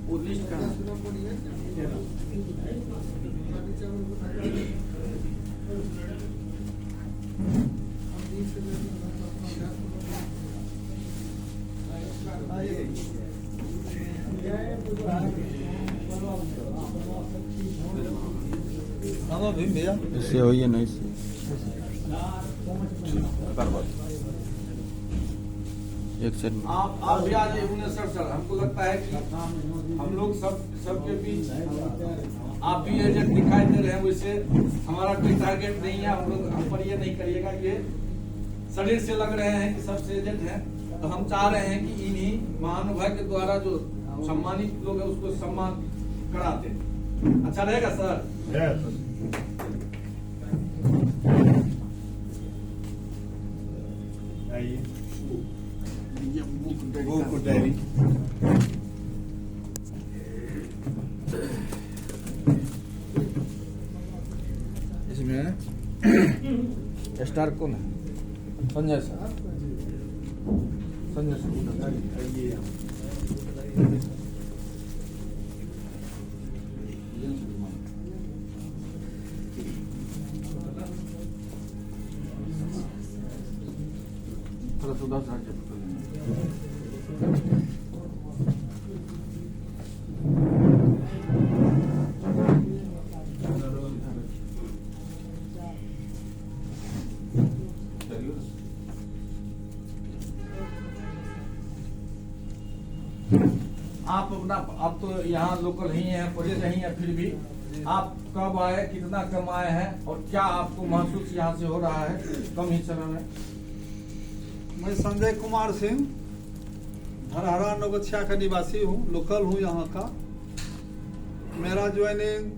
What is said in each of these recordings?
वो लिस्ट का इससे हो या नहीं से एक सेकंड आप भी आज सर हमको लगता है कि हम लोग सबके बीच आप भी एजेंट दिखाई दे रहे हैं। वैसे हमारा कोई टारगेट नहीं है, हम पर ये नहीं करिएगा। ये शरीर से लग रहे हैं कि सबसे एजेंट हैं, तो हम चाह रहे हैं कि इन्हीं महानुभाव के द्वारा जो सम्मानित लोग हैं उसको सम्मान कराते। अच्छा रहेगा सर? बुक डायरी इसमें स्टार कौन है? संजय सर। संजय सर थोड़ा सुधार साहब आप तो यहाँ लोकल ही हैं, परिचित नहीं है, फिर भी आप कब आए, कितना कमाए हैं और क्या आपको महसूस यहाँ से हो रहा है कम ही समय में? मैं संजय कुमार सिंह धरहरा नौगछिया का निवासी हूँ, लोकल हूँ यहाँ का। मेरा ज्वाइनिंग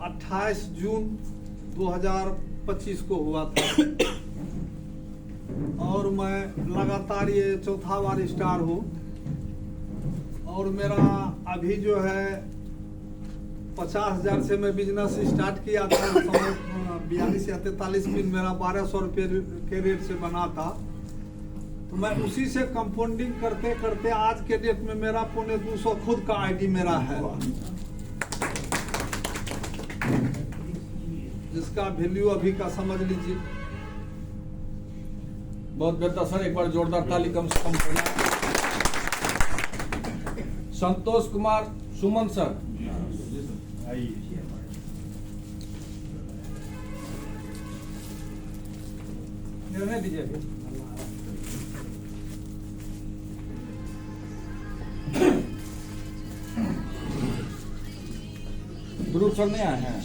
28 जून 2025 को हुआ था और मैं लगातार ये चौथा बार स्टार हूँ। और मेरा अभी जो है 50,000 से मैं बिजनेस स्टार्ट किया था। 42 या 43 दिन मेरा 1200 रुपये के रेट से बना था, तो मैं उसी से कंपाउंडिंग करते करते आज के डेट में मेरा 250 खुद का आईडी मेरा है, जिसका वैल्यू अभी का समझ लीजिए। बहुत बेहतर सर, एक बार जोरदार ताली कम से कम करना। संतोष कुमार सुमन सर। निर्णय दीजिए। ध्रुव सर नहीं आए हैं?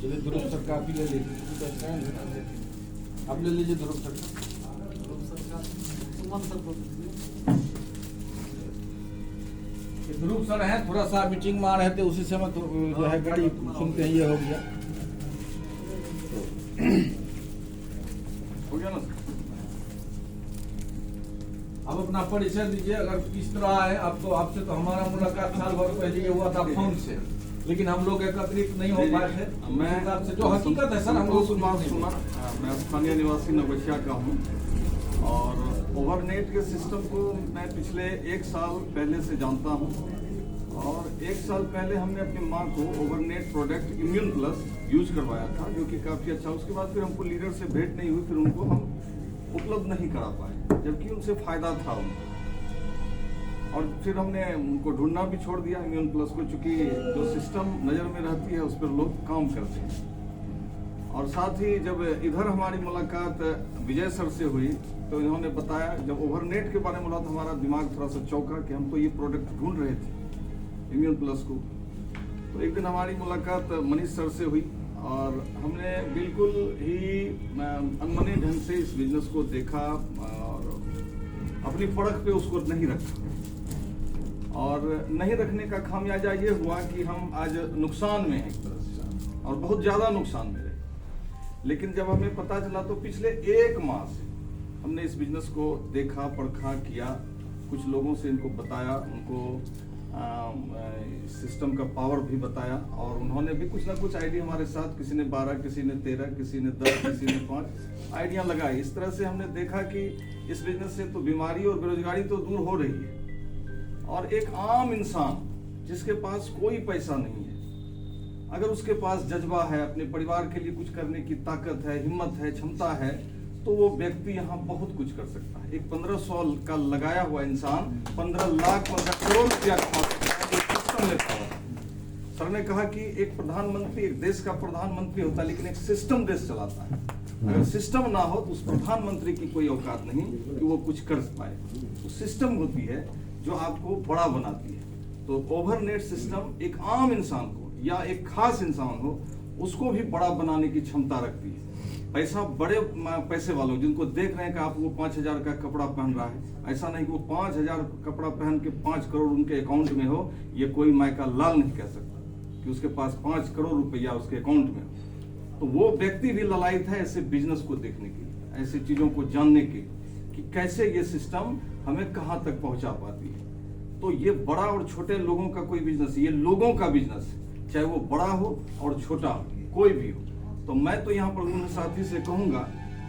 चलिए ध्रुव सर का आप ले लीजिए, आप ले लीजिए ध्रुव सर का। ध्रुव सर हैं, थोड़ा सा मीटिंग में आ रहे थे, उसी समय तो जो है गाड़ी सुनते हैं ये हो गया। हो गया ना? अब अपना परिचय दीजिए, अगर किस तरह है। आपको आपसे तो हमारा मुलाकात साल भर पहले ये हुआ था फोन से, लेकिन हम लोग एकत्रित नहीं हो पाए थे। मैं जो हकीकत है सर, हम लोग सुना मैं स्थानीय निवासी नौगछिया का हूँ और ओवरनेट के सिस्टम को मैं पिछले 1 साल पहले से जानता हूँ। और 1 साल पहले हमने अपनी माँ को ओवरनेट प्रोडक्ट इम्यून प्लस यूज करवाया था, जो कि काफ़ी अच्छा। उसके बाद फिर हमको लीडर से भेंट नहीं हुई, फिर उनको हम उपलब्ध नहीं करा पाए, जबकि उनसे फायदा था उनको। और फिर हमने उनको ढूंढना भी छोड़ दिया इम्यून प्लस को, चूंकि जो सिस्टम नज़र में रहती है उस पर लोग काम करते हैं। और साथ ही जब इधर हमारी मुलाकात विजय सर से हुई तो इन्होंने बताया, जब ओवरनेट के बारे में बोला तो हमारा दिमाग थोड़ा सा चौंका कि हम तो ये प्रोडक्ट ढूंढ रहे थे इम्यून प्लस को। तो एक दिन हमारी मुलाकात मनीष सर से हुई और हमने बिल्कुल ही अनमने ढंग से इस बिजनेस को देखा और अपनी परख पे उसको नहीं रखा। और नहीं रखने का खामियाजा ये हुआ कि हम आज नुकसान में हैं एक तरह से, और बहुत ज़्यादा नुकसान में रहे। लेकिन जब हमें पता चला तो पिछले 1 माह से हमने इस बिजनेस को देखा, परखा, किया कुछ लोगों से इनको बताया, उनको सिस्टम का पावर भी बताया, और उन्होंने भी कुछ ना कुछ आइडिया हमारे साथ, किसी ने 12, किसी ने 13, किसी ने 10, किसी ने 5 आइडिया लगाई। इस तरह से हमने देखा कि इस बिजनेस से तो बीमारी और बेरोजगारी तो दूर हो रही है, और एक आम इंसान जिसके पास कोई पैसा नहीं है, अगर उसके पास जज्बा है, अपने परिवार के लिए कुछ करने की ताकत है, हिम्मत है, क्षमता है, तो वो व्यक्ति यहाँ बहुत कुछ कर सकता है। एक 1500 का लगाया हुआ इंसान 15 लाख 15 करोड़ रुपया कमा सकता है, एक सिस्टम लेता है। सर ने कहा कि एक प्रधानमंत्री एक देश का प्रधानमंत्री होता है, लेकिन एक सिस्टम देश चलाता है। अगर सिस्टम ना हो तो उस प्रधानमंत्री की कोई औकात नहीं कि वो कुछ कर पाए। तो सिस्टम होती है जो आपको बड़ा बनाती है। तो ओवरनेट सिस्टम एक आम इंसान को या एक खास इंसान हो, उसको भी बड़ा बनाने की क्षमता रखती है। पैसा बड़े पैसे वालों जिनको देख रहे हैं कि आप वो 5000 का कपड़ा पहन रहा है, ऐसा नहीं कि वो 5000 कपड़ा पहन के 5 करोड़ उनके अकाउंट में हो, ये कोई मायका लाल नहीं कह सकता कि उसके पास 5 करोड़ रुपया उसके अकाउंट में हो। तो वो व्यक्ति भी ललायत है ऐसे बिजनेस को देखने के, ऐसी चीजों को जानने के कि कैसे ये सिस्टम हमें कहाँ तक पहुंचा पाती है। तो ये बड़ा और छोटे लोगों का कोई बिजनेस, ये लोगों का बिजनेस है, चाहे वो बड़ा हो और छोटा हो, कोई भी हो। तो मैं तो यहाँ पर उन साथी से कहूंगा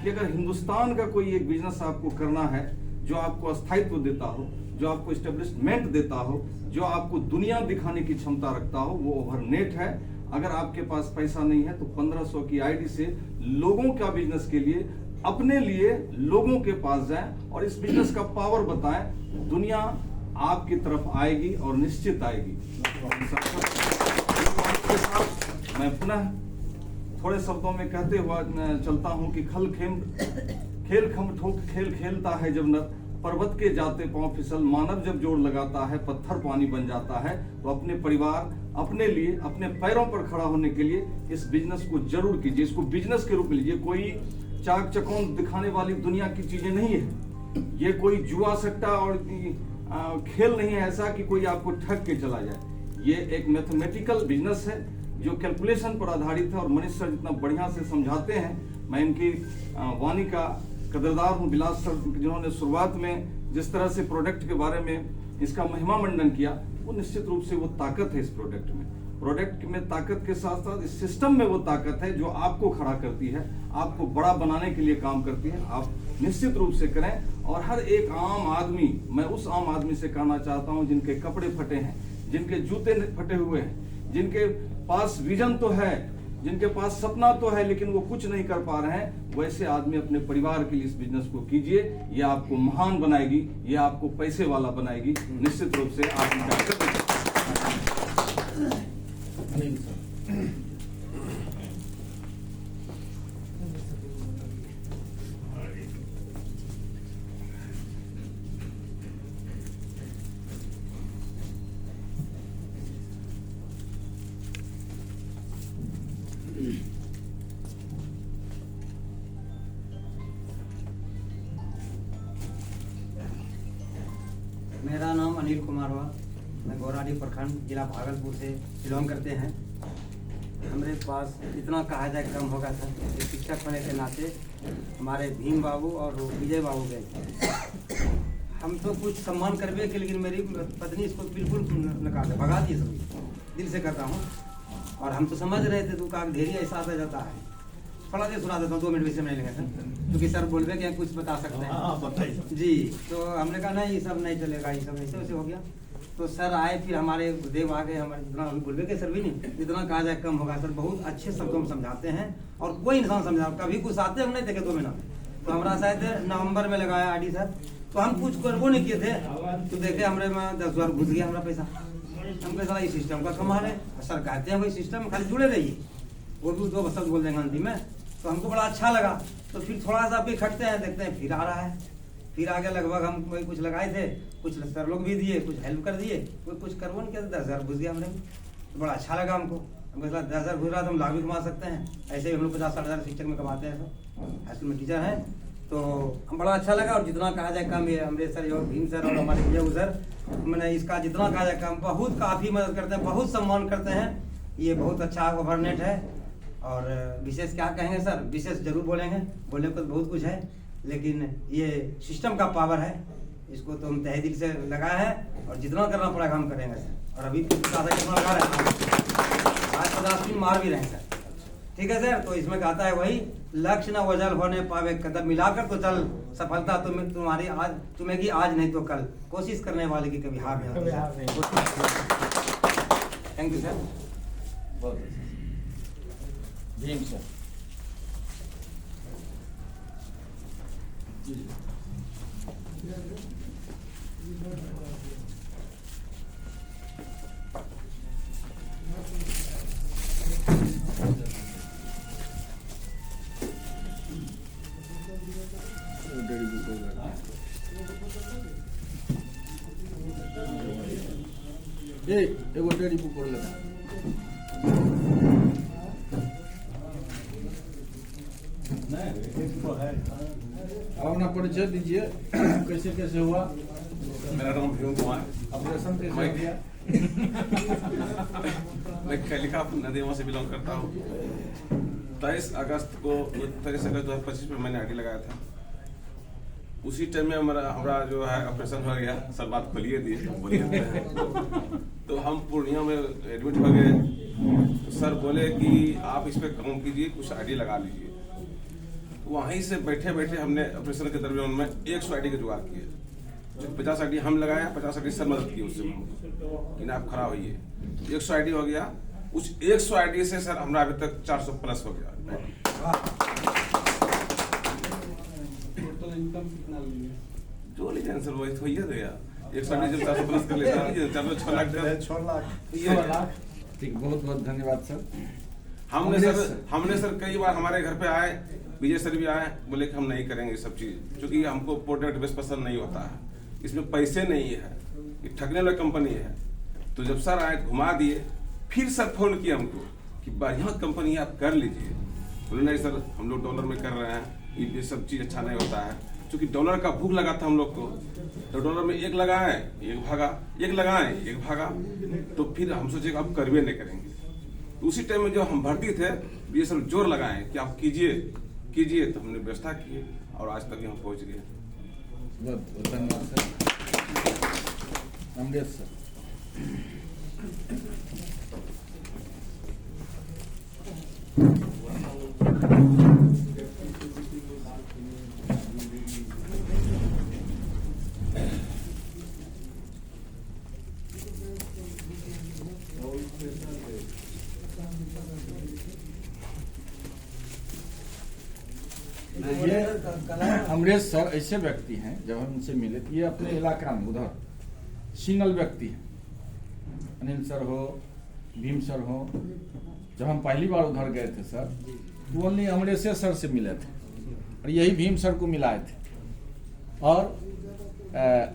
कि अगर हिंदुस्तान का कोई एक बिजनेस आपको करना है जो आपको स्थायित्व देता हो, जो आपको एस्टेब्लिशमेंट देता हो, जो आपको दुनिया दिखाने की क्षमता रखता हो, वो ओवरनेट है। अगर आपके पास पैसा नहीं है तो 1500 की आईडी से लोगों का बिजनेस के लिए, अपने लिए लोगों के पास जाएं और इस बिजनेस का पावर बताएं। दुनिया आपकी तरफ आएगी और निश्चित आएगी। मैं पुनः थोड़े शब्दों में कहते हुआ चलता हूं कि खेल खम ठोक खेल खेलता है जब नर, पर्वत के जाते पांव फिसल, मानव जब जोड़ लगाता है पत्थर पानी बन जाता है। तो अपने परिवार, अपने लिए, अपने पैरों पर खड़ा होने के लिए इस बिजनेस को जरूर कीजिए। इसको बिजनेस के रूप में लीजिए। कोई चाक चकौन दिखाने वाली दुनिया की चीजें नहीं है। ये कोई जुआ सट्टा और खेल नहीं है ऐसा कि कोई आपको ठग के चला जाए। ये एक मैथमेटिकल बिजनेस है जो कैलकुलेशन पर आधारित है, और मनीष सर जितना बढ़िया से समझाते हैं। मैं इनकी वाणी का कदरदार हूँ। बिलास सर जिन्होंने शुरुआत में जिस तरह से प्रोडक्ट के बारे में इसका महिमा मंडन किया, वो निश्चित रूप से वो ताकत है इस प्रोडक्ट में। प्रोडक्ट में ताकत के साथ साथ इस सिस्टम में वो ताकत है जो आपको खड़ा करती है, आपको बड़ा बनाने के लिए काम करती है। आप निश्चित रूप से करें। और हर एक आम आदमी, मैं उस आम आदमी से कहना चाहता हूं जिनके कपड़े फटे हैं, जिनके जूते फटे हुए हैं, जिनके पास विजन तो है, जिनके पास सपना तो है, लेकिन वो कुछ नहीं कर पा रहे हैं, वैसे आदमी अपने परिवार के लिए इस बिजनेस को कीजिए। ये आपको महान बनाएगी, ये आपको पैसे वाला बनाएगी। निश्चित रूप से आप मेरा नाम अनिल कुमार हुआ। मैं गौराडी प्रखंड जिला भागलपुर से बिलोंग करते हैं। हमारे पास इतना कहा जाए कम होगा सर। एक शिक्षक होने के नाते हमारे भीम बाबू और विजय बाबू गए, हम तो कुछ सम्मान करवे के, लेकिन मेरी पत्नी इसको बिल्कुल नकार भगा दी। सभी दिल से करता हूँ। और हम तो समझ रहे थे तो काग ढेरी ऐसा आता जाता है। थोड़ा देर सुना देता हूँ, 2 मिनट वैसे नहीं लगेगा क्योंकि सर बोलवे कि कुछ बता सकते हैं जी। तो हमने कहा नहीं, ये सब नहीं चलेगा, ये सब ऐसे वैसे हो गया। तो सर आए, फिर हमारे गुरुदेव आ गए। हमारे जितना हम बोलवे के सर भी नहीं, जितना कहा जाए कम होगा सर। बहुत अच्छे शब्दों में समझाते हैं और कोई इंसान समझा, कभी कुछ आते हम नहीं देखे 2 महीना में। तो हमारा शायद नवंबर में लगाया आईडी सर, तो हम कुछ करबो नहीं किए थे। तो देखे हमारे में 10,000 घुस गया हमारा पैसा। हम कैसा इस सिस्टम का कमाल है। सर कहते हैं वही सिस्टम में खाली जुड़े रहिए, वो भी 2 शब्द बोल देंगे हिंदी में। तो हमको बड़ा अच्छा लगा। तो फिर थोड़ा सा भी खटते हैं, देखते हैं फिर आ रहा है। फिर आगे लगभग हम कोई कुछ लगाए थे, कुछ सर लोग भी दिए, कुछ हेल्प कर दिए, कोई कुछ करवो नहीं किया। 10,000 घुस गया हमने। तो बड़ा अच्छा लगा हमको। हमको 10,000 घुस रहा तो हम लाख भी कमा सकते हैं। ऐसे ही हम लोग 50-60 हज़ार शिक्षक में कमाते हैं। सब हाई स्कूल में टीचर हैं। तो हम बड़ा अच्छा लगा। और जितना कहा जाए कम, ये अमरीश सर और भीम सर और हमारे विजय सर, मैंने इसका जितना कहा जाए कम, बहुत काफ़ी मदद करते हैं, बहुत सम्मान करते हैं। ये बहुत अच्छा ओवरनेट है। और विशेष क्या कहेंगे सर, विशेष जरूर बोलेंगे, बोलने को तो बहुत कुछ है, लेकिन ये सिस्टम का पावर है। इसको तो हम तहे दिल से लगा है और जितना करना पड़ेगा हम करेंगे सर। और अभी कितना लगा रहे हैं, आज 50 दिन मार भी रहे हैं सर। ठीक है सर, तो इसमें कहता है वही लक्ष्य न वजल होने पावे, कदम मिलाकर तो चल, सफलता तुम्हारी आज तुम्हें की आज नहीं तो कल, कोशिश करने वाले की कभी हार नहीं। Thank you sir. बहुत भीम सर। एगो डेढ़ी बुक कर लेना। आप अपना परिचय दीजिए, कैसे कैसे हुआ? मेरा नाम भीम कुमार, ऑपरेशन कैसे हो गया? मैं खैलिका नदीमा से बिलोंग करता हूँ। 23 अगस्त 2025 में मैंने आईडी लगाया था। उसी टाइम में हमारा जो है ऑपरेशन हो गया। सर बात खोलिए दिए, बोलिए। तो हम पूर्णिया में एडमिट हो गए। तो सर बोले कि आप इस पे काम कीजिए, कुछ आईडी लगा लीजिए। वहीं से बैठे बैठे हमने ऑपरेशन के दरमियान में 100 आईडी का जुगाड़ किया। 50 आईडी हम लगाया, 50 आईडी सर मदद की उससे कि आप खड़ा होइए। 100 आईडी हो गया। उस 100 आईडी से सर हमारा अभी तक 400 प्लस हो गया। टोटल इनकम कितना लिए? जो लीजिए सर वही तो ये देगा। 100 आईडी जब 400 प्लस कर लेता है, 6 लाख का 6 लाख। ये ठीक, बहुत बहुत धन्यवाद सर। हमने सर कई बार हमारे घर पे आए, विजय सर भी आए, बोले कि हम नहीं करेंगे ये सब चीज, क्योंकि हमको प्रोडक्ट बेस पसंद नहीं होता है, इसमें पैसे नहीं है, ये ठगने वाली कंपनी है। तो जब सर आए घुमा दिए, फिर सर फोन किया हमको कि बढ़िया कंपनी है, आप कर लीजिए। बोले नहीं सर, हम लोग डॉलर में कर रहे हैं, ये सब चीज अच्छा नहीं होता है। क्योंकि डॉलर का भूख लगा था हम लोग को, तो डॉलर में एक लगाए एक भागा, एक लगाए एक भागा, तो फिर हम सोचे अब करवे नहीं करेंगे। तो उसी टाइम में जो हम भर्ती थे, ये सब जोर लगाए कि आप कीजिए, तो हमने व्यवस्था की और आज तक यहाँ पहुँच गए। बहुत बहुत धन्यवाद सर। अमरेश सर। ये अमरेश सर ऐसे व्यक्ति हैं, जब हम इनसे मिले तो ये अपने इलाका में उधर सिंगल व्यक्ति है। अनिल सर हो, भीम सर हो, जब हम पहली बार उधर गए थे सर, तो ओनली अमरेश सर से मिले थे और यही भीम सर को मिलाए थे। और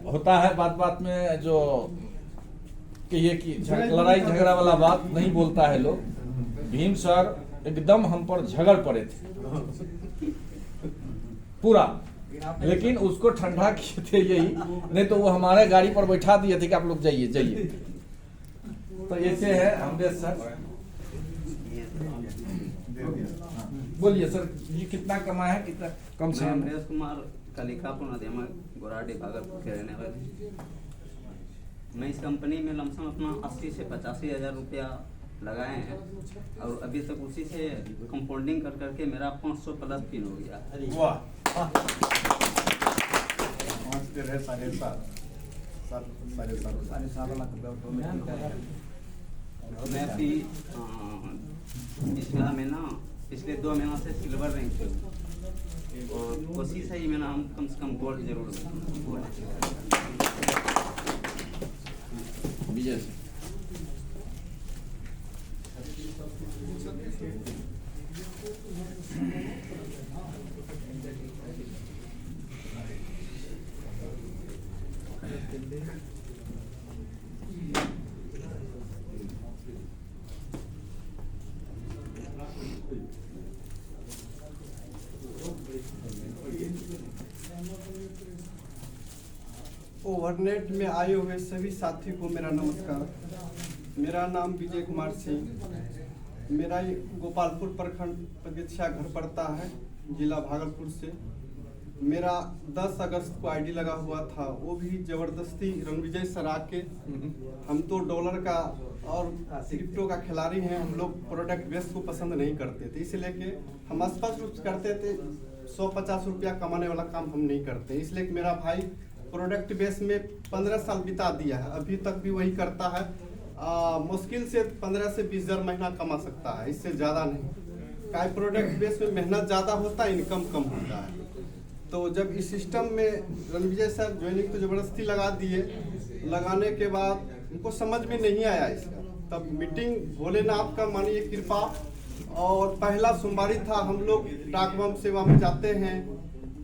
होता है बात बात में जो कि ये कि लड़ाई झगड़ा वाला बात नहीं बोलता है लोग। भीम सर एकदम हम पर झगड़ पड़े थे पूरा, लेकिन उसको ठंडा किए थे यही, नहीं तो वो हमारे गाड़ी पर बैठा दिए थे कि आप लोग जाइए जाइए। तो ऐसे है अमरेश सर। बोलिए सर, ये कितना कमा है, कितना कम से कम? अमरेश कुमार कलिकापुर नदीमा गोराडी भागलपुर के रहने वाले। मैं इस कंपनी में लमसम अपना 80 से 85 हज़ार रुपया लगाए हैं और अभी तक उसी से कंपाउंडिंग कर करके मेरा 500 प्लस पिन हो गया। वाह। मैं अभी पिछला महीना पिछले 2 महीना से सिल्वर रैंक पे हूँ और कोशिश है मेरा हम कम से कम गोल्ड जरूर विजय सर। ओवरनेट में आए हुए सभी साथी को मेरा नमस्कार। मेरा नाम विजय कुमार सिंह, मेरा गोपालपुर प्रखंड पगथिया घर पड़ता है, जिला भागलपुर से। मेरा 10 अगस्त को आईडी लगा हुआ था, वो भी जबरदस्ती रणविजय सर आके, हम तो डॉलर का और क्रिप्टो का खिलाड़ी हैं, हम लोग प्रोडक्ट बेस को पसंद नहीं करते थे, इसलिए कि हम स्पष्ट रूप से करते थे 150 रुपया कमाने वाला काम हम नहीं करते। इसलिए कि मेरा भाई प्रोडक्ट बेस में 15 साल बिता दिया है, अभी तक भी वही करता है। मुश्किल से 15 से 20 हज़ार महीना कमा सकता है, इससे ज़्यादा नहीं। का प्रोडक्ट बेस में मेहनत ज़्यादा होता है, इनकम कम होता है। तो जब इस सिस्टम में रणविजय सर ज्वाइनिंग तो ज़बरदस्ती लगा दिए, लगाने के बाद उनको समझ में नहीं आया इसका, तब मीटिंग भोलेनाथ का मानिए कृपा, और पहला सोमवारी था, हम लोग डाक बम सेवा में जाते हैं,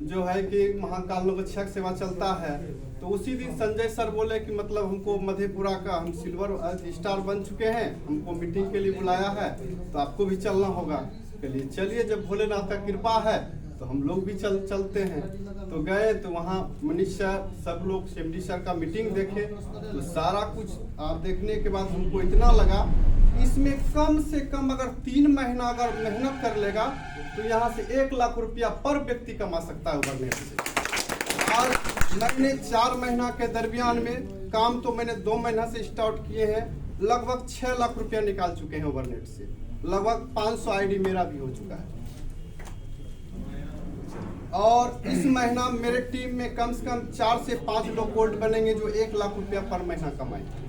जो है कि महाकाल नवच्छक सेवा चलता है। तो उसी दिन संजय सर बोले कि मतलब हमको मधेपुरा का, हम सिल्वर स्टार बन चुके हैं, हमको मीटिंग के लिए बुलाया है, तो आपको भी चलना होगा। चलिए चलिए, जब भोलेनाथ का कृपा है तो हम लोग भी चलते हैं। तो गए तो वहाँ मनीष सर, सब लोग सेमडी सर का मीटिंग देखे, तो सारा कुछ आप देखने के बाद हमको इतना लगा इसमें कम से कम अगर 3 महीना अगर मेहनत कर लेगा तो यहाँ से 1 लाख रुपया पर व्यक्ति कमा सकता है ओवरनेट से। आज मैंने 4 महीना के दरमियान में काम तो मैंने 2 महीना से स्टार्ट किए हैं, लगभग 6 लाख रुपया निकाल चुके हैं ओवरनेट से, लगभग 500 आईडी मेरा भी हो चुका है। और इस महीना मेरे टीम में कम से कम 4 से 5 लोग गोल्ड बनेंगे जो 1 लाख रुपया पर महीना कमाएंगे।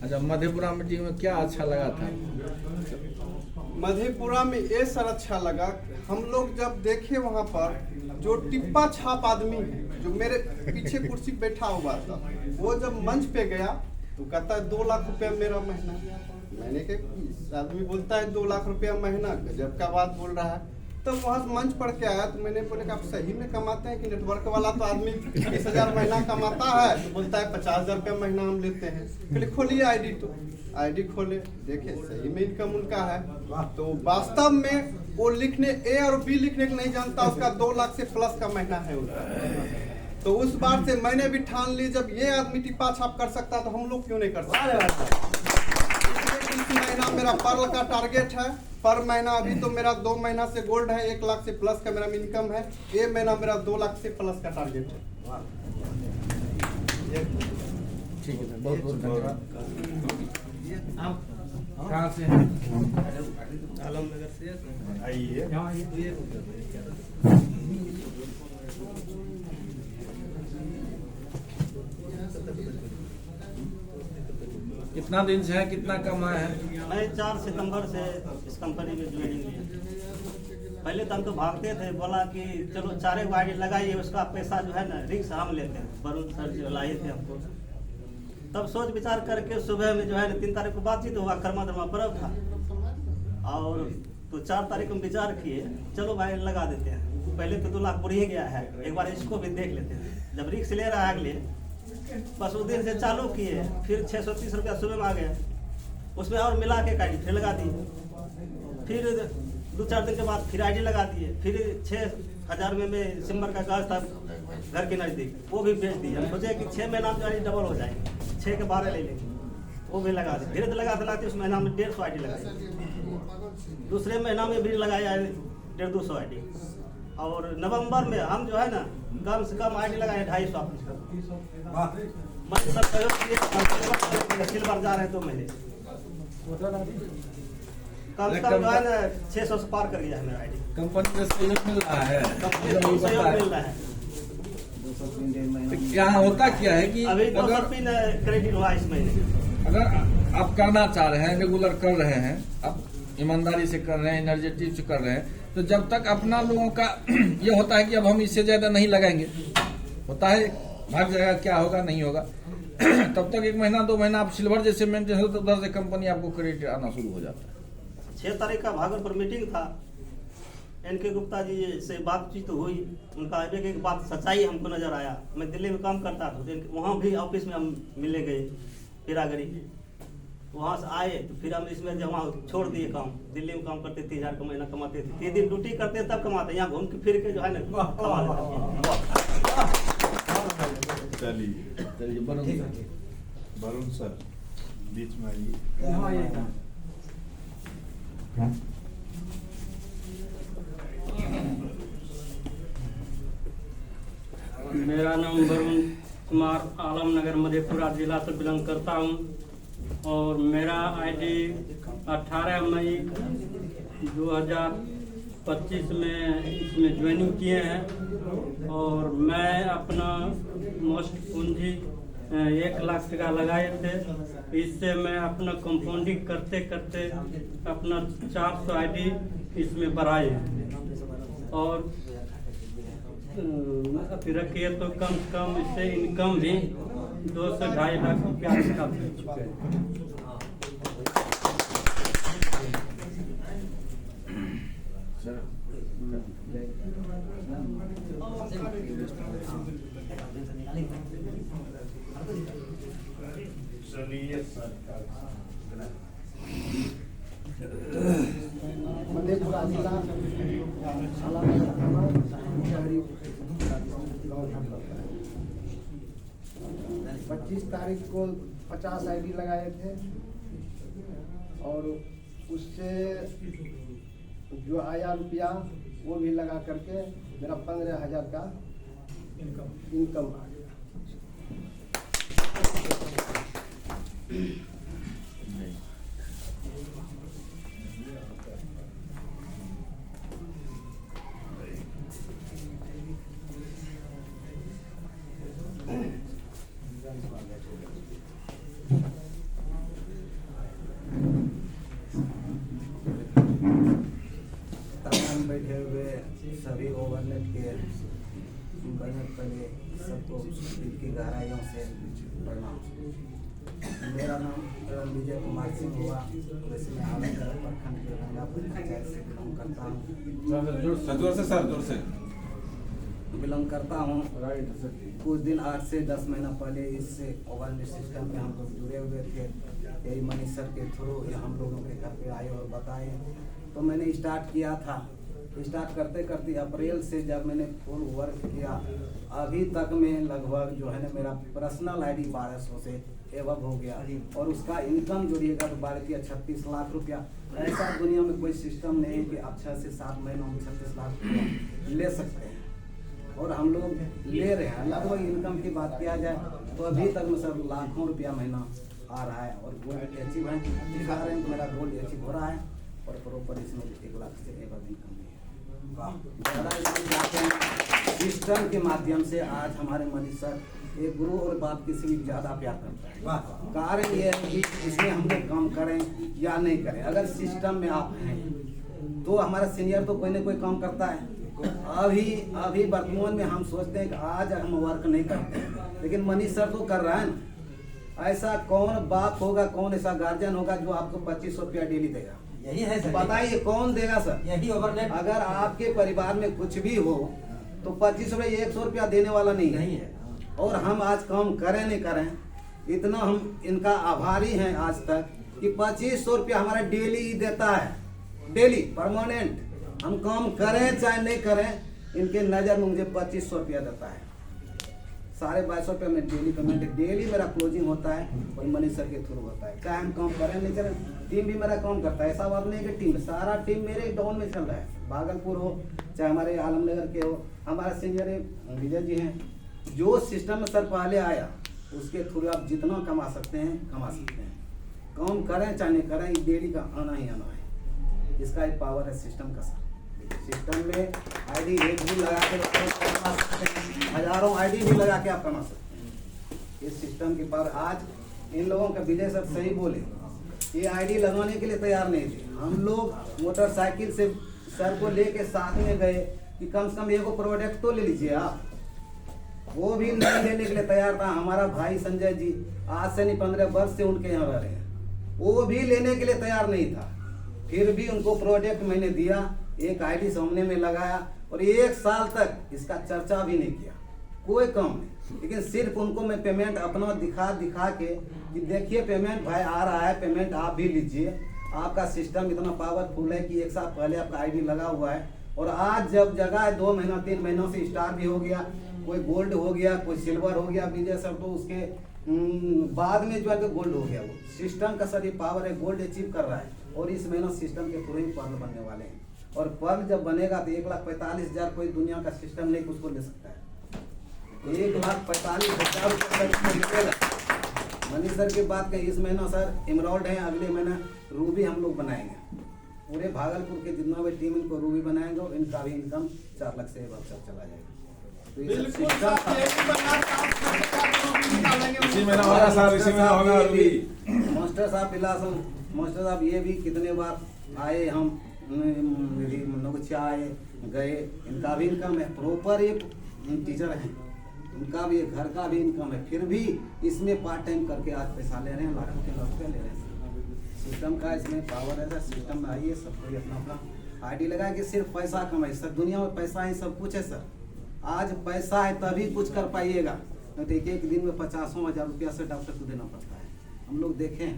अच्छा, मधेपुरा मीटिंग में क्या अच्छा लगा था? मधेपुरा में ये सर अच्छा लगा, हम लोग जब देखे वहाँ पर जो टिप्पा छाप आदमी है, जो मेरे पीछे कुर्सी बैठा हुआ था, वो जब मंच पे गया तो कहता है 2 लाख रुपया मेरा महीना। मैंने कहा आदमी बोलता है 2 लाख रुपया महीना, गजब का बात बोल रहा है। तब वहाँ मंच पढ़ के आया तो मैंने बोले कि आप सही में कमाते हैं कि नेटवर्क वाला तो आदमी 20,000 महीना कमाता है, तो बोलता है 50,000 रुपया महीना हम लेते हैं। कहले खोलिए आईडी, तो आईडी खोले, देखे सही में इनकम उनका है। तो वास्तव में वो लिखने ए और बी लिखने को नहीं जानता, उसका 2 लाख से प्लस का महीना है उनका। तो उस बात से मैंने भी ठान ली, जब ये आदमी टिप्पा छाप कर सकता तो हम लोग क्यों नहीं कर सकते। इस महीना मेरा पर्ल का टारगेट है, पर महीना अभी तो मेरा 2 महीना से गोल्ड है, 1 लाख से प्लस का मेरा इनकम है, ये महीना मेरा 2 लाख से प्लस का टारगेट है। ठीक है, बहुत बहुत धन्यवाद। आप कहाँ से हैं? आलमनगर से आइए। कितना दिन से है, कितना कमाए हैं? मैं 4 सितंबर से इस कंपनी में ज्वाइनिंग लिया। पहले तो हम तो भागते थे, बोला कि चलो 4 गाड़ी लगाइए, उसका पैसा जो है ना रिक्स हम लेते हैं। वरुण सर जो लाए थे हमको, तब सोच विचार करके सुबह में जो है ना 3 तारीख को बातचीत हुआ, कर्मा धर्मा पर्व था, और तो 4 तारीख को विचार किए चलो भाई लगा देते हैं। पहले तो 2 लाख बुढ़ ही गया है, एक बार इसको भी देख लेते हैं। जब रिक्स ले रहा है अगले, बस उस दिन से चालू किए, फिर 630 रुपया सुबह में आ गया, उसमें और मिला के आईडी फिर लगा दिए। फिर 2-4 दिन के बाद फिर आईडी लगा दिए। फिर 6,000 में सिम्बर का गाछ था घर के नज़दीक, वो भी बेच दिए। हम सोचे कि 6 महीना में आईडी डबल हो जाएंगे, 6 के 12 ले लेंगे, वो भी लगा दिए। धीरे धीरे लगाते उस महीना में 150 आईडी लगाई, दूसरे महीना में भी लगाया 150-200 आईडी, और नवंबर में हम जो है ना कम से कम आईडी लगाए 250। सिल्वर जा रहे हैं 2 महीने, कम से कम जो है ना 600 से पार कर गया है मेरा आईडी। कंपनी में सहयोग मिल रहा है, कंपनी से सहयोग मिल रहा है। तो क्या होता क्या है कि अभी अगर 203 क्रेडिट हुआ इस महीने। अगर आप करना चाह रहे हैं, रेगुलर कर रहे हैं, आप ईमानदारी से कर रहे हैं, एनर्जेटिक से कर रहे हैं, तो जब तक अपना लोगों का ये होता है कि अब हम इससे ज्यादा नहीं लगाएंगे, होता है भाग जाएगा, क्या होगा नहीं होगा, तब तक 1 महीना 2 महीना आप सिल्वर जैसे मेंटेन हो, तो उधर से कंपनी आपको क्रेडिट आना शुरू हो जाता है। 6 तारीख का भागलपुर मीटिंग था, एनके गुप्ता जी से बातचीत हुई, उनका एक बात सच्चाई हमको नजर आया। मैं दिल्ली में काम करता था, वहाँ भी ऑफिस में हम मिलने गए पीरागरी, वहाँ से आए तो फिर हम इसमें जब वहाँ छोड़ दिए काम, दिल्ली में काम करते 30,000 का महीना कमाते थे, 3 दिन ड्यूटी करते तब कमाते, यहाँ घूम के फिर के जो है ना कमा लेते। चलिए वरुण सर बीच में आइए। मेरा नाम वरुण कुमार आलमनगर मधेपुरा जिला से बिलोंग करता हूँ और मेरा आईडी 18 मई 2025 में इसमें ज्वाइनिंग किए हैं और मैं अपना मोस्ट पूंजी 1 लाख टका लगाए थे। इससे मैं अपना कंपाउंडिंग करते करते अपना 400 आईडी इसमें बढ़ाए और अभी रखिए तो कम से कम इससे इनकम भी 2 से 2.5 लाख रुपया इसका मिल चुके हैं। मधेपुरा जिला 25 तारीख को 50 आईडी लगाए थे और उससे जो आया रुपया वो भी लगा करके मेरा 15,000 का इनकम आ गया। तमाम बैठे हुए सभी ओवरनेट के पहले सबको दिल की गहराइयों से प्रणाम। मेरा नाम विजय कुमार सिंह हुआ। वैसे मैं आलमनगर प्रखंड के रंगापुर पंचायत से बिलोंग करता हूँ। जोर से बिलोंग करता हूँ। कुछ दिन 8 से 10 महीना पहले इस ओवरनेट सिस्टम में हम लोग जुड़े हुए थे। यही मनीष सर के थ्रू हम लोगों के घर पे आए और बताए तो मैंने स्टार्ट किया था। स्टार्ट करते करते अप्रैल से जब मैंने फुल वर्क किया अभी तक में लगभग जो है ना मेरा पर्सनल आईडी 1200 से एवब हो गया और उसका इनकम जोड़िएगा तो 36 लाख रुपया। ऐसा दुनिया में कोई सिस्टम नहीं है कि आप 6 से 7 महीनों में 36 लाख रुपया ले सकते हैं और हम लोग ले रहे हैं। लगभग इनकम की बात किया जाए तो अभी तक में सब लाखों रुपया महीना आ रहा है और गोल्ड अचीव है दिखा रहे हैं तो मेरा गोल्ड अचीव हो रहा है और प्रॉपर इसमें 1 लाख से एवब इनकम भी है। ज़्यादा इसमें जाते हैं सिस्टम के माध्यम से आज हमारे मनीष सर एक गुरु और बाप किसी भी ज़्यादा प्यार करता है। कारण ये है कि इसमें हम लोग काम करें या नहीं करें, अगर सिस्टम में आप हैं तो हमारा सीनियर तो कोई ना कोई काम करता है। अभी वर्तमान में हम सोचते हैं कि आज हम वर्क नहीं करते लेकिन मनीष सर तो कर रहा है ना। ऐसा कौन बाप होगा, कौन ऐसा गार्जियन होगा जो आपको 2500 रुपया डेली देगा? यही है सर। बताइए कौन देगा सर? यही ओवरनेट। अगर आपके परिवार में कुछ भी हो तो 25 रुपये 100 रुपया देने वाला नहीं है। और हम आज काम करें नहीं करें इतना हम इनका आभारी हैं आज तक कि 2500 रुपया हमारा डेली ही देता है, डेली परमानेंट। हम काम करें चाहे नहीं करें इनके नज़र में मुझे 2500 रुपया देता है। 2250 रुपये में डेली पेमेंट, डेली मेरा क्लोजिंग होता है और मनीष सर के थ्रू होता है। चाहे हम काम करें नहीं करें टीम भी मेरा काम करता है। ऐसा बात नहीं कि टीम सारा टीम मेरे डाउन में चल रहा है। भागलपुर हो चाहे हमारे आलमनगर के हो, हमारा सीनियर विजय जी हैं। जो सिस्टम में सर पहले आया उसके थ्रू आप जितना कमा सकते हैं कमा सकते हैं। काम करें चाहे नहीं करें डेली का आना ही आना है। इसका एक पावर है सिस्टम का सर। सिस्टम में आईडी एक भी लगा के कमा सकते हैं, हजारों आईडी भी लगा के आप कमा सकते हैं। इस सिस्टम के पावर आज इन लोगों का विजय सर सही बोले, ये आईडी लगाने के लिए तैयार नहीं थे। हम लोग मोटरसाइकिल से सर को लेके साथ में गए कि कम से कम एगो प्रोडक्ट तो ले लीजिए आप। वो भी नहीं लेने के लिए तैयार था। हमारा भाई संजय जी आज से नहीं 15 वर्ष से उनके यहाँ रह रहे हैं, वो भी लेने के लिए तैयार नहीं था। फिर भी उनको प्रोडक्ट मैंने दिया, एक आईडी सामने में लगाया और 1 साल तक इसका चर्चा भी नहीं किया, कोई काम नहीं। लेकिन सिर्फ उनको मैं पेमेंट अपना दिखा के कि देखिए पेमेंट भाई आ रहा है, पेमेंट आप भी लीजिए। आपका सिस्टम इतना पावरफुल है कि 1 साल पहले आपका आईडी लगा हुआ है और आज जब जगह 2 महीना 3 महीनों से स्टार भी हो गया, कोई गोल्ड हो गया, कोई सिल्वर हो गया विजय सर, तो उसके बाद में जो है गोल्ड हो गया। वो सिस्टम का सर ये पावर है, गोल्ड अचीव कर रहा है और इस महीना सिस्टम के पूरे ही पर्ल बनने वाले हैं। और पर्ल जब बनेगा तो 1,45,000 कोई दुनिया का सिस्टम नहीं उसको ले सकता है। 1,45,000 रुपये तक मिलेगा। मनीष सर की बात कही, इस महीना सर इमराल्ड है, अगले महीना रूबी हम लोग बनाएंगे। पूरे भागलपुर के जितना भी टीम इनको रूबी बनाएंगे, इनका भी इनकम 4 लाख से अब तक चला जाएगा। तो ये सब इसी महीना होगा सर, इसी महीना होगा रूबी। मास्टर साहब बिलासल मास्टर साहब ये भी कितने बार आए, हम नौगछिया आए गए, इनका भी इनकम है। प्रॉपर ये टीचर हैं, उनका भी घर का भी इनकम है, फिर भी इसमें पार्ट टाइम करके आज पैसा ले रहे हैं, लाखों के लाख रुपये ले रहे हैं। सिस्टम का इसमें पावर है सर, सिस्टम में आइए, सब कोई अपना अपना आईडी लगाए कि सिर्फ पैसा कमाए सर। दुनिया में पैसा ही सब कुछ है सर। आज पैसा है तभी कुछ कर पाइएगा, नहीं तो एक दिन में 50,000 रुपया से डॉक्टर को देना पड़ता है, हम लोग देखें।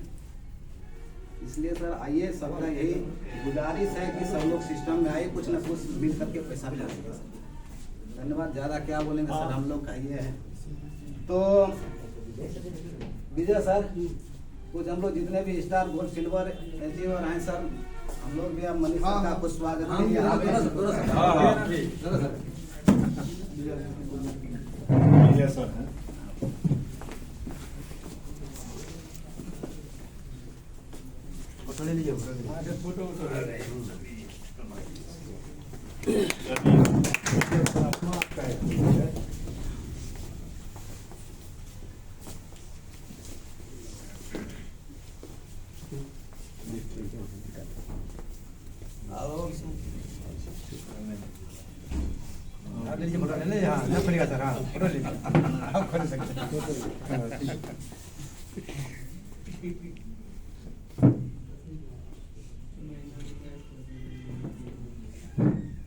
इसलिए सर आइए, सबका यही गुजारिश है कि सब लोग सिस्टम में आइए, कुछ ना कुछ मिल करके पैसा मिलेगा सर। धन्यवाद, ज़्यादा क्या बोलेंगे सर, हम लोग का ये है। तो विजय सर, कुछ हम लोग जितने भी स्टार गोल्ड सिल्वर अचीवर हैं सर, हम लोग भी अब मनीष सर का कुछ स्वागत सर है। ले लीजिए फोटो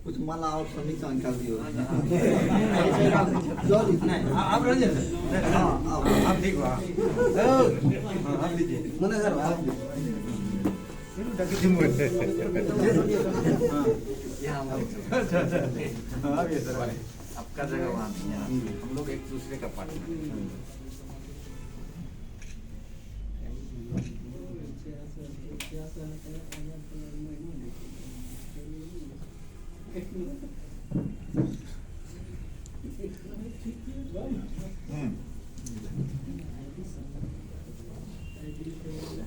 कुछ माला और सभी का निकाल दियो। आप ठीक हुआ, आप लीजिए मने सर आपका जगह वहाँ हम लोग एक दूसरे का पार्टनर।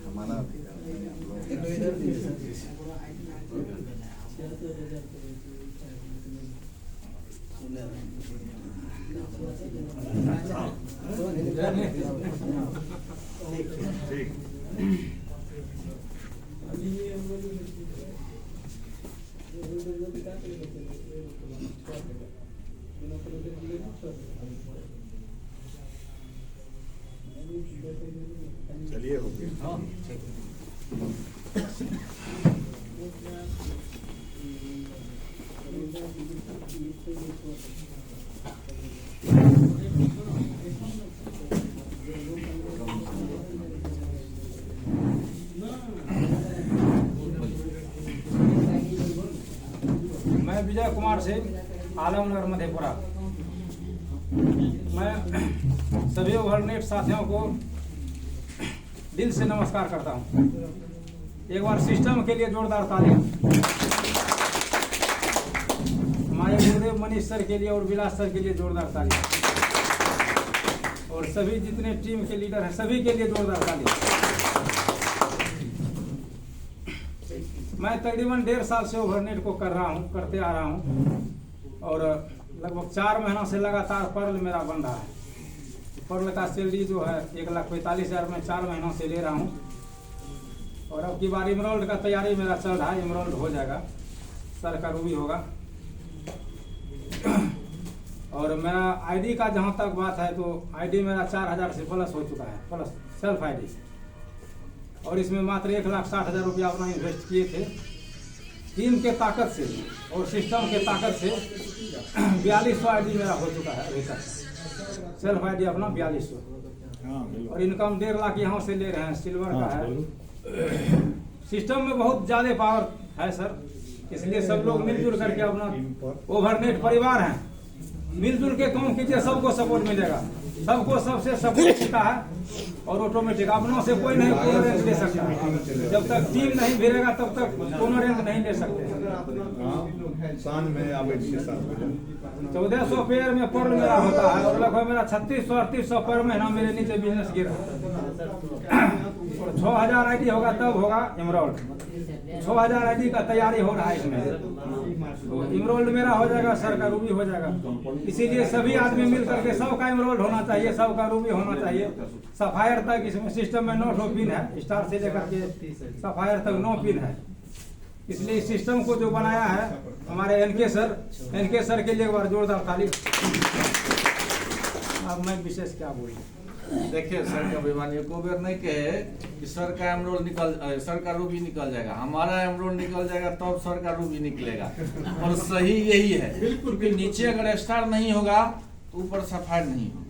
हमारा चलिए हो गया। मैं विजय कुमार से आलमनगर मधेपुरा। मैं सभी ओवरनेट साथियों को दिल से नमस्कार करता हूं। एक बार सिस्टम के लिए जोरदार तालियां। हमारे गुरुदेव मनीष सर के लिए और विलास सर के लिए जोरदार तालियां, और सभी जितने टीम के लीडर हैं सभी के लिए जोरदार तालियां। मैं तकरीबन 1.5 साल से ओवरनेट को करते आ रहा हूं, और लगभग 4 महीनों से लगातार पर्ल मेरा बन रहा है। पर्ल का सैलरी जो है 1,45,000 में 4 महीनों से ले रहा हूं, और अब की बार इमराल्ड का तैयारी मेरा चल रहा है। इमराल्ड हो जाएगा, सर का रूबी होगा। और मेरा आईडी का जहां तक बात है, तो आईडी मेरा 4,000 से प्लस हो चुका है, प्लस सेल्फ आईडी। और इसमें मात्र 1,60,000 रुपया अपना इन्वेस्ट किए थे। टीम के ताकत से और सिस्टम के ताकत से 4200 आईडी मेरा हो चुका है अभी तक। सेल्फ आईडी अपना 4200, और इनकम 1.5 लाख यहाँ से ले रहे हैं, सिल्वर का है। सिस्टम में बहुत ज़्यादा पावर है सर, इसलिए सब लोग मिलजुल करके अपना ओवरनेट परिवार हैं, मिलजुल के काम कीजिए, सबको सपोर्ट मिलेगा, सबको सबसे सपोर्ट मिलता है और ऑटोमेटिक अपनों से कोई नहीं कोनो रेंट ले सकता है। जब तक टीम नहीं भिड़ेगा तब तक कोनो रेंट नहीं ले सकते। शान में आप 1400 पेयर में पर मेरा होता है और लगभग मेरा 3600-3800 पर महीना मेरे नीचे बिजनेस गिरा। 6000 आईडी होगा तब होगा एमरोल्ड। 6000 आईडी का तैयारी हो रहा है इसमें, तो एमरोल्ड मेरा हो जाएगा, सर का रूबी हो जाएगा। इसीलिए सभी आदमी मिल करके सबका एमरोल्ड होना चाहिए, सबका रूबी होना चाहिए। सफायर तक इसमें सिस्टम में 9 पिन है, स्टार से लेकर के सफायर तक 9 पिन है। इसलिए इस सिस्टम को जो बनाया है हमारे एनके सर के लिए एक बार जोरदार ताली। अब मैं विशेष क्या बोलूं। देखिए सर का बेमानी को बेर नहीं कहे कि सर का एमरोल सर का रूबी निकल जाएगा, हमारा एमरोल निकल जाएगा तब सर का रूबी निकलेगा। और सही यही है, क्योंकि नीचे अगर स्टार नहीं होगा तो ऊपर सफायर नहीं होगा।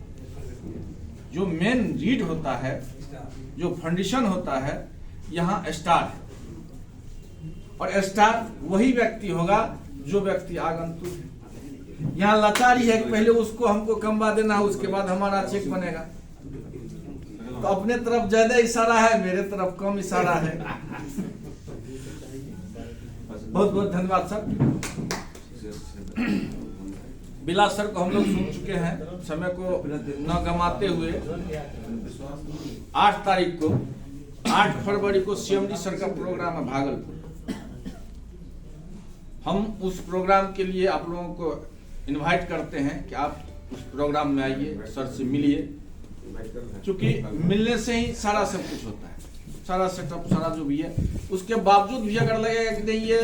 जो मेन रीड होता है, जो फाउंडेशन होता है, यहाँ स्टार है। और स्टार वही व्यक्ति होगा जो व्यक्ति आगंतुक है। यहाँ लाचारी है कि पहले उसको हमको कमवा देना है, उसके बाद हमारा चेक बनेगा। तो अपने तरफ ज्यादा इशारा है, मेरे तरफ कम इशारा है। बहुत बहुत धन्यवाद सर। बिलास सर को हम लोग सुन चुके हैं। समय को न गंवाते हुए 8 तारीख को 8 फरवरी को CMD सर का प्रोग्राम है भागलपुर। हम उस प्रोग्राम के लिए आप लोगों को इनवाइट करते हैं कि आप उस प्रोग्राम में आइए, सर से मिलिए। क्योंकि मिलने से ही सारा सब कुछ होता है, सारा सेटअप सारा जो भी है। उसके बावजूद भी अगर लगेगा कि नहीं ये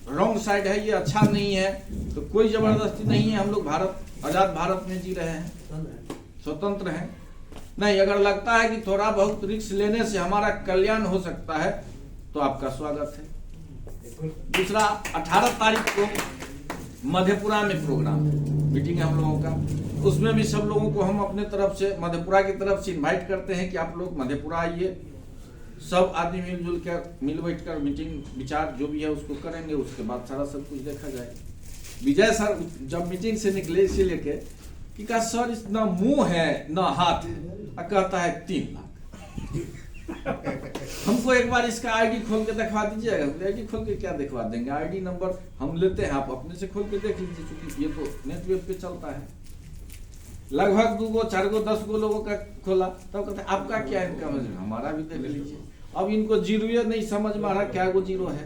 रॉन्ग साइड है, ये अच्छा नहीं है, तो कोई जबरदस्ती नहीं है। हम लोग आजाद भारत में जी रहे हैं, स्वतंत्र हैं। नहीं, अगर लगता है कि थोड़ा बहुत रिस्क लेने से हमारा कल्याण हो सकता है तो आपका स्वागत है। दूसरा 18 तारीख को मधेपुरा में प्रोग्राम मीटिंग है हम लोगों का। उसमें भी सब लोगों को हम अपने तरफ से मधेपुरा की तरफ से इनवाइट करते हैं कि आप लोग मधेपुरा आइए। सब आदमी मिलजुल कर मिल बैठ कर मीटिंग विचार जो भी है उसको करेंगे, उसके बाद सारा सब कुछ देखा जाएगा। विजय सर जब मीटिंग से निकले इसे लेके कि कहा सर इस ना मुंह है ना हाथ है, कहता है 3 लाख। हमको एक बार इसका आईडी खोल के दिखवा दीजिएगा। आईडी खोल के क्या दिखवा देंगे, आईडी नंबर हम लेते हैं, आप अपने से खोल के देख लीजिए, क्योंकि ये तो नेटवर्क पे चलता है। लगभग 2 गो 4 गो 10 गो लोगों का खोला, तब कहते आपका क्या इनकम है, हमारा भी देख लीजिए। अब इनको जीरो नहीं समझ में आ रहा क्या वो जीरो है।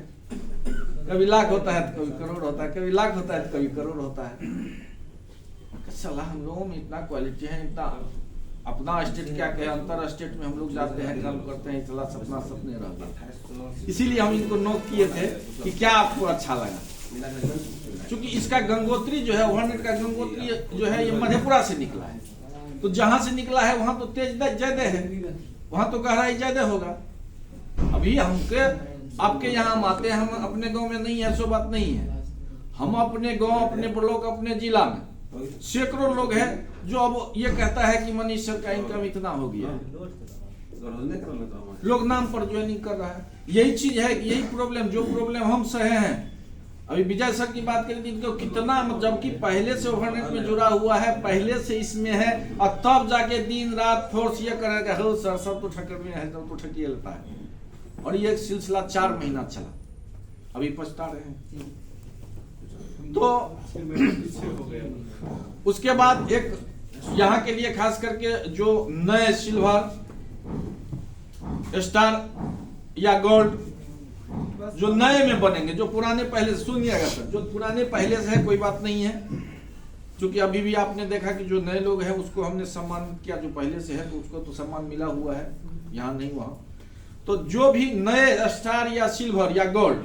कभी लाख होता है तो कभी करोड़ होता है, कभी लाख होता है तो कभी करोड़ होता है। सलाह हम लोगों में इतना क्वालिटी है, इतना अपना स्टेट क्या कहे, अंतर स्टेट में हम लोग जाते हैं, काम करते हैं, इतना सपना सपने रहता है। इसीलिए हम इनको नोट किए थे कि क्या आपको अच्छा लगा। क्योंकि इसका गंगोत्री जो है, ओवरनेट का गंगोत्री जो है ये मधेपुरा से निकला है। तो जहां से निकला है वहां तो तेज ज्यादा है, वहां तो गहराई ज्यादा होगा। अभी हमके आपके यहाँ हम आते हैं, हम अपने गांव में नहीं है, ऐसा बात नहीं है। हम अपने गांव, अपने ब्लॉक, अपने जिला में सैकड़ों लोग हैं जो अब ये कहता है कि मनीष सर का इनकम इतना हो गया, लोग नाम पर ज्वाइनिंग कर रहा है। यही चीज है, यही प्रॉब्लम, जो प्रॉब्लम हम सहे हैं। अभी विजय सर की बात करें इनको कितना, जबकि पहले से ओवरनेट में जुड़ा हुआ है, पहले से इसमें है, और तब जाके दिन रात फोर्स ये करेगा हो सर सब तो ठक्कर में है, सब तो ठकिए लेता है। और ये सिलसिला 4 महीना चला, अभी पछता रहे हैं। तो उसके बाद एक यहाँ के लिए खास करके जो नए सिल्वर, स्टार या गोल्ड जो नए में बनेंगे, जो पुराने पहले से, सुनिएगा सर, जो पुराने पहले से है कोई बात नहीं है, क्योंकि अभी भी आपने देखा कि जो नए लोग हैं उसको हमने सम्मानित किया, जो पहले से है तो उसको तो सम्मान मिला हुआ है, यहाँ नहीं वहाँ। तो जो भी नए स्टार या सिल्वर या गोल्ड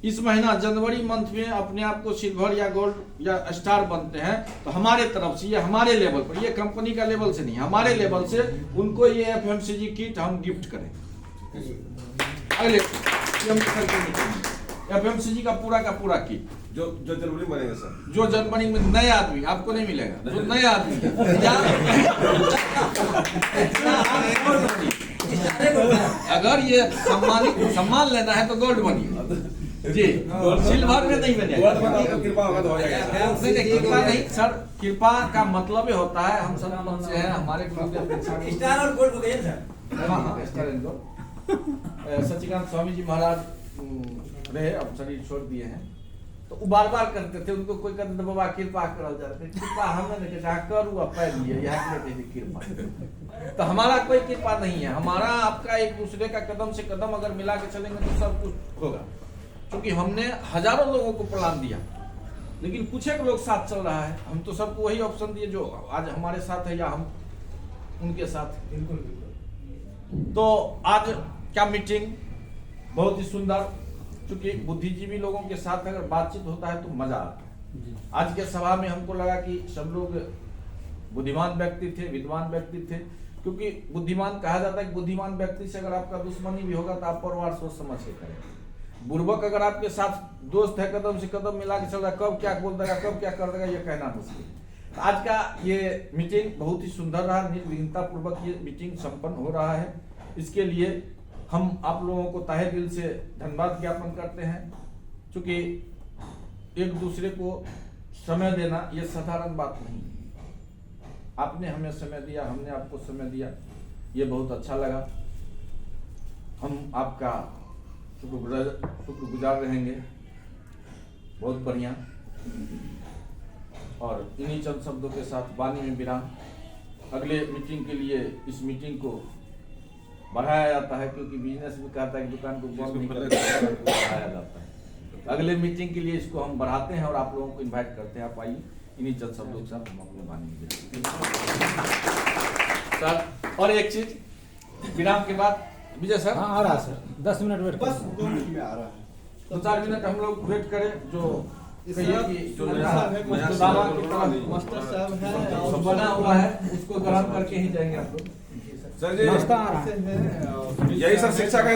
इस महीना जनवरी मंथ में अपने आप को सिल्वर या गोल्ड या स्टार बनते हैं, तो हमारे तरफ से, ये हमारे लेवल पर, ये कंपनी का लेवल से नहीं, हमारे लेवल से उनको ये FMCG किट हम गिफ्ट करें। अगले FMCG का पूरा किट जो जनवरी में बनेगा सर, जो जनवरी में नए आदमी आपको नहीं मिलेगा, जो नए आदमी अगर ये सम्मान लेना है तो गोल्ड बनिए, जी सिल्वर में नहीं बनेगा। कृपा होगा तो हो जाएगा। कृपा नहीं सर, कृपा का मतलब ही होता है हम सब मन से है हमारे गुरु की अपेक्षा में। स्टार और गोल्ड को गए सर। हाँ स्टार एंड गोल्ड। सच्चिदानंद स्वामी जी महाराज रहे, अब शरीर छोड़ दिए हैं, तो वो बार बार करते थे, उनको कोई कहते बाबा कृपा करल जाते, कृपा हमने नहीं कहा करू पैर लिए यहाँ कृपा। तो हमारा कोई कृपा नहीं है, हमारा आपका एक दूसरे का कदम से कदम अगर मिला के चलेंगे तो सब कुछ होगा। क्योंकि हमने हजारों लोगों को प्लान दिया, लेकिन कुछ एक लोग साथ चल रहा है, हम तो सबको वही ऑप्शन दिए जो आज हमारे साथ है या हम उनके साथ। तो आज क्या मीटिंग बहुत ही सुंदर, क्योंकि बुद्धिजीवी लोगों के साथ अगर बातचीत होता है तो मजा आता है। आज के सभा में हमको लगा कि सब लोग बुद्धिमान व्यक्ति थे, विद्वान व्यक्ति थे, क्योंकि बुद्धिमान कहा जाता है कि बुद्धिमान व्यक्ति से अगर आपका दुश्मनी भी होगा तो आप परिवार सोच समझ के करेंगे। बुर्बक अगर आपके साथ दोस्त है, कदम से कदम मिला के चल रहा है, कब क्या बोल देगा कब क्या कर देगा ये कहना मुश्किल। आज का ये मीटिंग बहुत ही सुंदर रहा, निर्विघ्नता पूर्वक ये मीटिंग संपन्न हो रहा है। इसके लिए हम आप लोगों को तहे दिल से धन्यवाद ज्ञापन करते हैं, क्योंकि एक दूसरे को समय देना ये साधारण बात नहीं। आपने हमें समय दिया, हमने आपको समय दिया, ये बहुत अच्छा लगा। हम आपका शुक्रगुजार रहेंगे, बहुत बढ़िया। और इन्हीं चंद शब्दों के साथ वाणी में विराम। अगले मीटिंग के लिए इस मीटिंग को बढ़ाया जाता है, क्योंकि बिजनेस में कहता है कि दुकान को बंद नहीं करते, बढ़ाया जाता है। अगले मीटिंग के लिए इसको हम बढ़ाते हैं और आप लोगों को इनवाइट करते हैं, आप आइए। इन्हीं चंद शब्दों के साथ हम अपने वाणी सर। और एक चीज, विराम के बाद विजय सर। हाँ आ रहा सर, 10 मिनट वेट बस 2 मिनट में आ रहा है। 2-4 मिनट हम लोग वेट करें। जो कहिए कि जो मास्टर साहब है सब बना हुआ है उसको ग्रहण करके ही जाएंगे आप लोग। सर जी नाश्ता आ रहा है। यही सर शिक्षा का